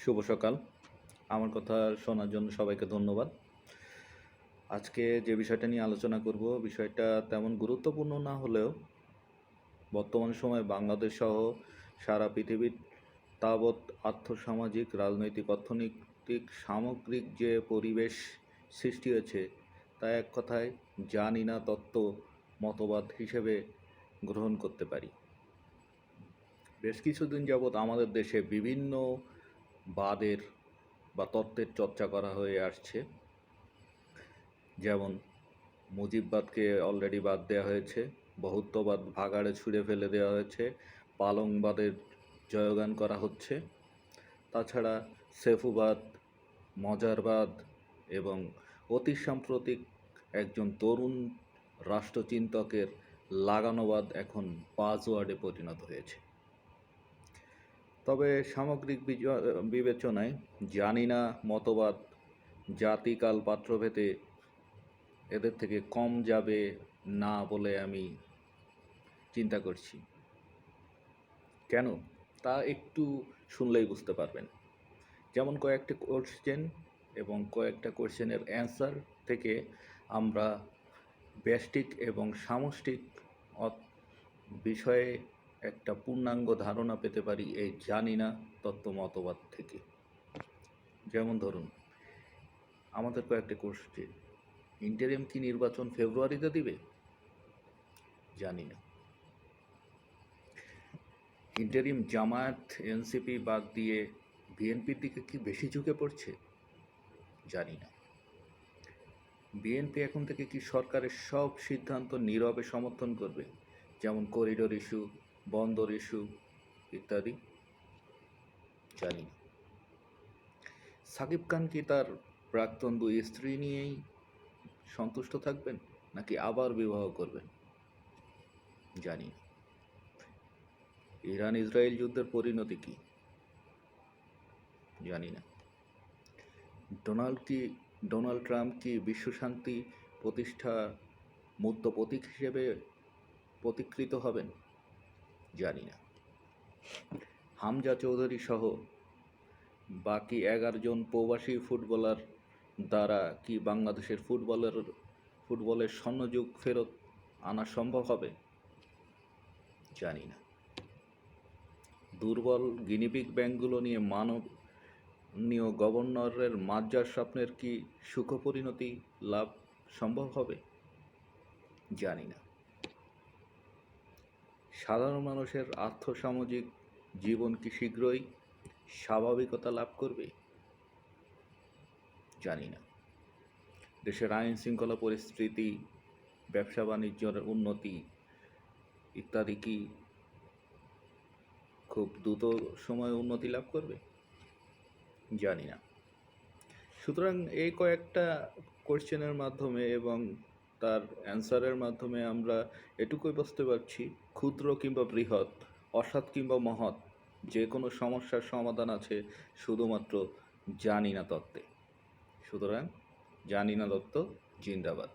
শুভ সকাল। আমার কথা শোনার জন্য সবাইকে ধন্যবাদ। আজকে যে বিষয়টা নিয়ে আলোচনা করব, বিষয়টা তেমন গুরুত্বপূর্ণ না হলেও বর্তমান সময়ে বাংলাদেশ সহ সারা পৃথিবীর তাবৎ আর্থসামাজিক, রাজনৈতিক, অর্থনৈতিক, সামগ্রিক যে পরিবেশ সৃষ্টি হয়েছে তা এক কথায় জানি না তত্ত্ব মতবাদ হিসেবে গ্রহণ করতে পারি। বেশ কিছুদিন যাবৎ আমাদের দেশে বিভিন্ন বাদের বা তত্ত্বের চর্চা করা হয়ে আসছে। যেমন মুজিববাদকে অলরেডি বাদ দেওয়া হয়েছে, বহুত্ববাদ ভাগাড়ে ছুঁড়ে ফেলে দেওয়া হয়েছে, পালংবাদের জয়গান করা হচ্ছে। তাছাড়া সেফুবাদ, মজারবাদ এবং অতি সাম্প্রতিক একজন তরুণ রাষ্ট্রচিন্তকের লাগানোবাদ এখন বাজওয়ার্ডে পরিণত হয়েছে। তবে সামগ্রিক বিবেচনায় জানি না মতবাদ জাতিকাল পাত্রভেদে এদের থেকে কম যাবে না বলে আমি চিন্তা করছি। কেন তা একটু শুনলেই বুঝতে পারবেন। যেমন কয়েকটি কোশ্চেন এবং কয়েকটা কোশ্চেনের অ্যান্সার থেকে আমরা ব্যষ্টিক এবং সামষ্টিক বিষয়ে একটা পূর্ণাঙ্গ ধারণা পেতে পারি এই জানি না তত্ত্ব মতবাদ থেকে। যেমন ধরুন, আমাদের কয়েকটি কোশ্চেন: ইন্টারিম কি নির্বাচন ফেব্রুয়ারিতে দিবে? জানি না। ইন্টারিম জামায়াত এনসিপি বাদ দিয়ে বিএনপির দিকে কি বেশি ঝুঁকে পড়ছে? জানি না। বিএনপি এখন থেকে কি সরকারের সব সিদ্ধান্ত নীরবে সমর্থন করবে, যেমন করিডোর ইস্যু, বন্দর ইস্যু ইত্যাদি? জানি না। সাকিব খান কি তার প্রাক্তন দুই স্ত্রী নিয়েই সন্তুষ্ট থাকবেন নাকি আবার বিবাহ করবেন? জানি না। ইরান ইসরায়েল যুদ্ধের পরিণতি কি? জানি না। ডোনাল্ড ট্রাম্প কি বিশ্বশান্তি প্রতিষ্ঠা মূর্ত প্রতীক হিসেবে প্রতিকৃত হবেন? জানি না। হামজা চৌধুরী সহ বাকি 11 জন প্রবাসী ফুটবলার দ্বারা কি বাংলাদেশের ফুটবলের স্বর্ণযুগ ফেরত আনা সম্ভব হবে? জানি না। দুর্বল গিনিপিগ ব্যাংকগুলো নিয়ে মাননীয় গভর্নরের মাঝযার স্বপ্নের কি সুখ পরিণতি লাভ সম্ভব হবে? জানি না। সাধারণ মানুষের আর্থসামাজিক জীবন কি শীঘ্রই স্বাভাবিকতা লাভ করবে? জানি না। দেশের আইন শৃঙ্খলা পরিস্থিতি, ব্যবসা বাণিজ্যের উন্নতি ইত্যাদি কি খুব দ্রুত সময়ে উন্নতি লাভ করবে? জানি না। সুতরাং এই কয়েকটা কোশ্চেনের মাধ্যমে এবং তার অ্যান্সারের মাধ্যমে আমরা এটুকুই বুঝতে পারছি, ক্ষুদ্র কিংবা বৃহৎ, অসৎ কিংবা মহৎ, যে কোনো সমস্যার সমাধান আছে শুধুমাত্র জানি না তত্ত্বে। সুতরাং জানি না তত্ত্ব জিন্দাবাদ।